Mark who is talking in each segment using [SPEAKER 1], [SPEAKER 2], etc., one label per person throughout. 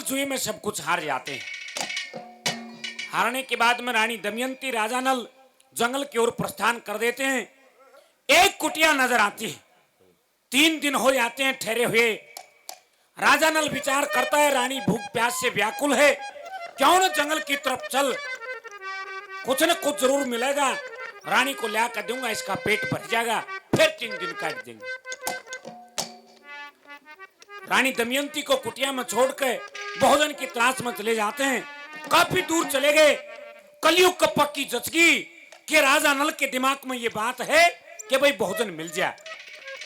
[SPEAKER 1] जुए में सब कुछ हार जाते हैं। हारने के बाद में रानी दमयंती राजा नल जंगल की ओर प्रस्थान कर देते हैं। एक कुटिया नजर आती है। 3 दिन हो जाते हैं ठहरे हुए। राजा नल विचार करता है रानी भूख प्यास से व्याकुल है, क्यों न जंगल की तरफ चल, कुछ न कुछ जरूर मिलेगा, रानी को ला कर दूंगा, इसका पेट भर जाएगा, फिर 3 दिन काट देंगे। रानी दमयंती को कुटिया में छोड़कर भोजन की तलाश में चले जाते हैं। काफी दूर चले गए, कलयुग का पक्की जचगी कि राजा नल के दिमाग में ये बात है कि भाई भोजन मिल जाए।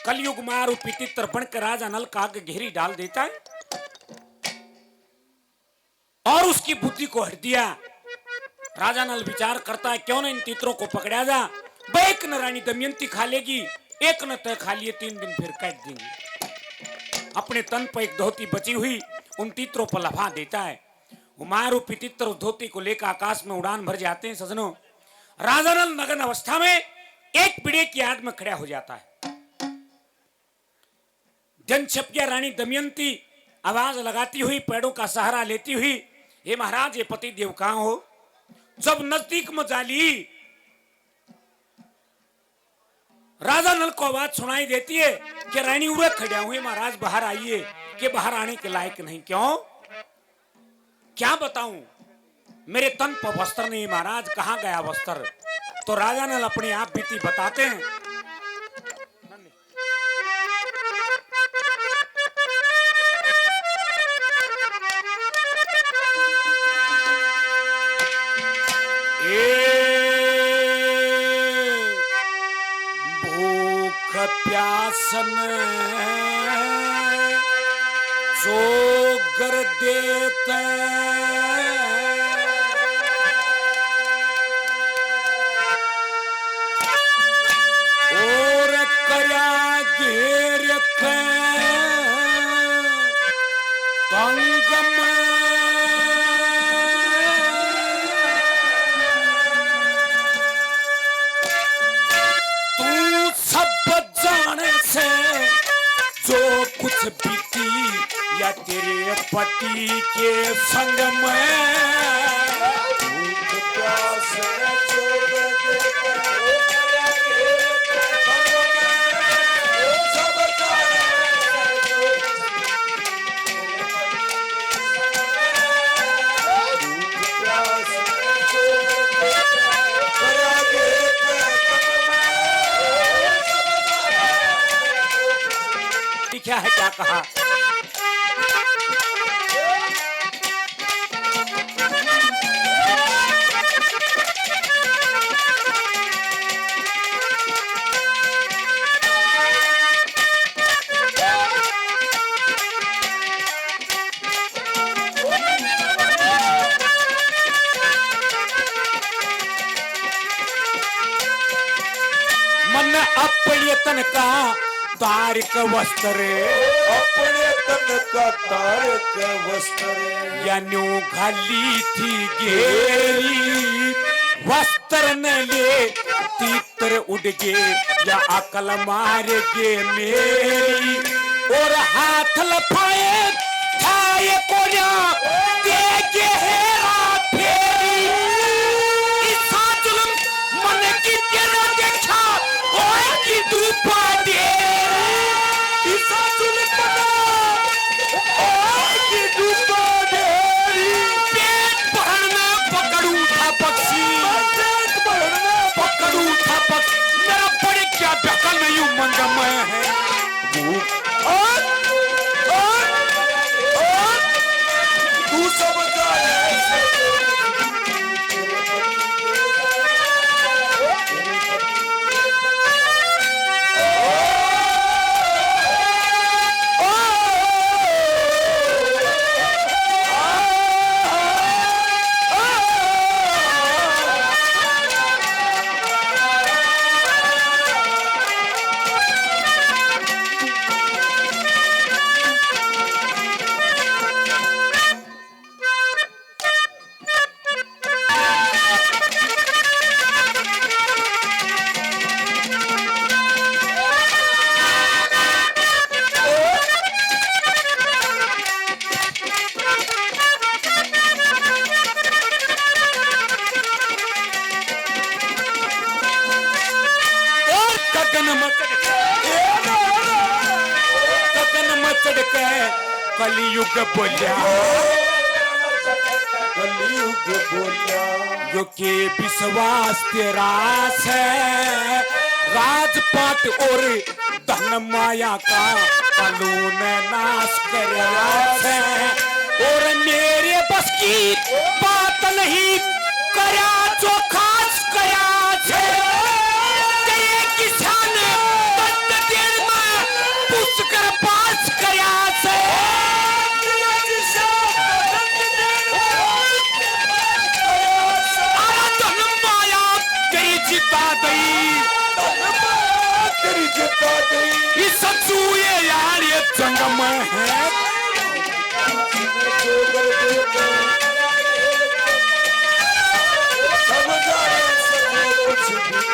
[SPEAKER 1] कलयुग मारू पितित्र बनकर राजा नल का आग घेरी डाल देता है और उसकी बुद्धि को हट दिया। राजा नल विचार करता है क्यों न इन तीतरों को पकड़ा जा, एक न रानी दमयंती खा लेगी, एक न तय खा लिए, 3 दिन फिर काट देंगे। अपने तन पर एक धोती बची हुई उन तीतरों पर लफा देता है। हुमायूं पितित्र उस धोती को लेकर आकाश में उड़ान भर जाते हैं। सजनों, राजा नल नग्न अवस्था में एक पीड़े की आड़ में खड़ा हो जाता है। जन छप गया। रानी दमयंती आवाज लगाती हुई पेड़ों का सहारा लेती हुई, हे महाराज, ये पति देव कहां हो? जब नजदीक में जाली राजा नल को आवाज सुनाई देती है कि रानी उड़े खड़ा हुए, महाराज बाहर आइए, कि बाहर आने के लायक नहीं। क्यों? क्या बताऊं, मेरे तन पर वस्त्र नहीं महाराज, कहां गया वस्त्र? तो राजा नल अपनी आप बीती बताते हैं। भूख प्यासन जोगर देते और कया घेर तंग तू सब जाने से जो कुछ बीती या तेरे पति के संग में भूख प्यास क्या है, क्या कहा? मन अपने तन का तारक वस्त्र,
[SPEAKER 2] अपने तन का तारक वस्त्र,
[SPEAKER 1] या न्यू घाली थी घेरी वस्त्र न ले, तीतर उड़ गे या अकल मार गे मेरी, और हाथ लफाए छाए कोरिया देगे हेरा फेरी, इसा जुल्म मन की तेरा देखा ओए की धूपा दे, इसा जुल्म ओए की धूपा दे, पेट भरना पकड़ू था पक्षी, पेट भरना पकड़ू था पक्षी, मेरा बड़े क्या दखल नहीं हूं मंगमय है। मचड़ के कलयुग बोलिया,
[SPEAKER 2] कलयुग बोलिया,
[SPEAKER 1] जो के विश्वास तेरा से राजपाट और धन माया का कानून नाश करया है, और मेरे बस की बात नहीं करया जो खास करया है। तेरे किसान दंड देर में पुष्कर पास करया है, आरा धन माया तेरी जिता दई,
[SPEAKER 2] तेरी जिता दई।
[SPEAKER 1] इस सचुए यार ये जंग में है,
[SPEAKER 2] सब जाने सब कुछ भी।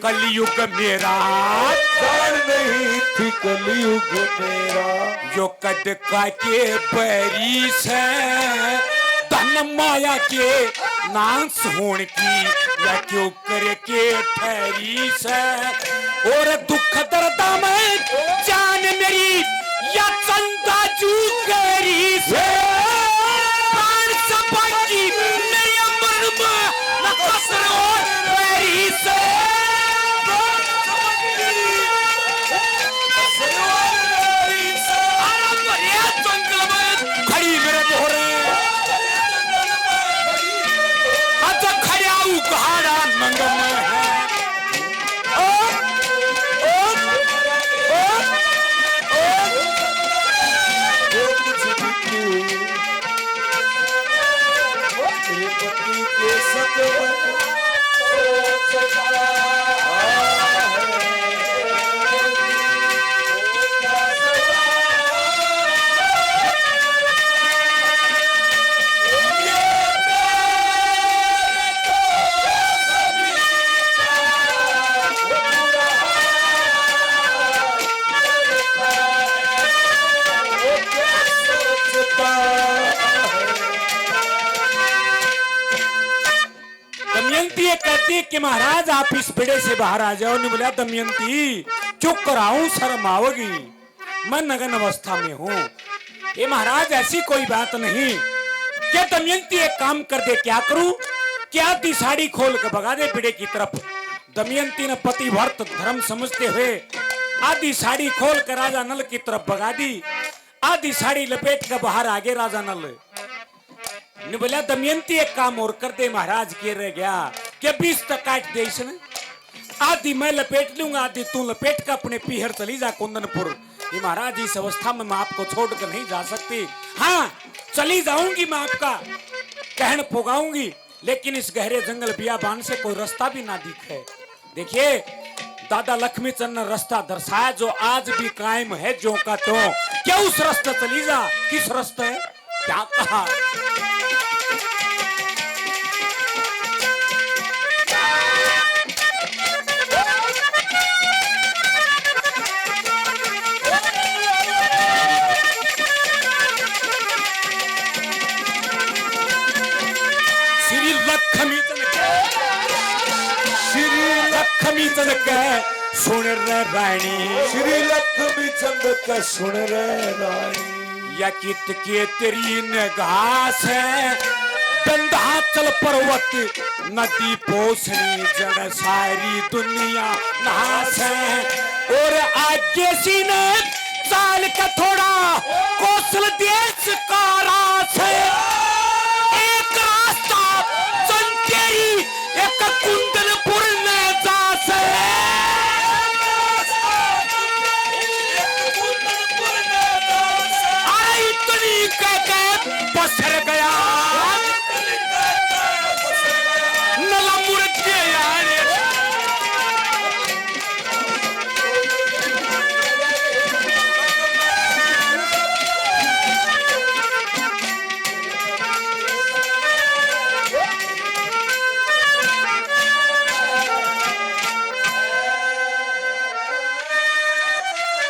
[SPEAKER 1] कलयुग मेरा
[SPEAKER 2] जान नहीं थी कलयुग मेरा,
[SPEAKER 1] जो कद का के बैरी से धन माया के नाश होने की या क्यों करे के ठहरी से, और दुख दर्द में जान मेरी या चंदा जू करी से, प्राण सपाटी मेरी अमर में न कसर और मेरी से, कहती कि महाराज आप इस बेड़े से बाहर आ जाओ। ने बोला दमयंती चुप कराऊं, शर्म आओगी, मैं नग्न अवस्था में हूँ। ये महाराज ऐसी कोई बात नहीं। क्या दमयंती एक काम कर दे, क्या करूं? क्या आधी साड़ी खोल के भगा दे बेड़े की तरफ। दमयंती ने पतिव्रत धर्म समझते हुए आधी साड़ी खोल कर राजा नल की तरफ भगा दी। आधी साड़ी लपेट कर बाहर आगे राजा नल ने बोला दमयंती एक काम और कर दे। महाराज के रह गया कि 20 तक काट दे इसने, आधी मैं लपेट लूंगा, आधी तू लपेट कर अपने पीहर चली जा कुंदनपुर। ये महाराज इस अवस्था में मैं आपको छोड़कर नहीं जा सकती। हाँ चली जाऊंगी, मैं आपका कहन पुगाऊंगी, लेकिन इस गहरे जंगल बियाबान से कोई रास्ता भी ना दिखे। देखिए दादा लक्ष्मी चंद ने रास्ता दर्शाया जो आज भी कायम है जो का तो। क्या उस रास्ते चली जा? किस रास्ते? क्या कहा? लक्ष्मी चंद के सुन रे रानी,
[SPEAKER 2] श्री लक्ष्मी चंद का सुन रे रानी,
[SPEAKER 1] या कित के तेरी निगाह से विंध्याचल पर्वत नदी पोषणी जड़ सारी दुनिया नहासे और आगे सीने चाल का थोड़ा कौशल देश का रास है एक रास्ता चंदेरी एक कुंडल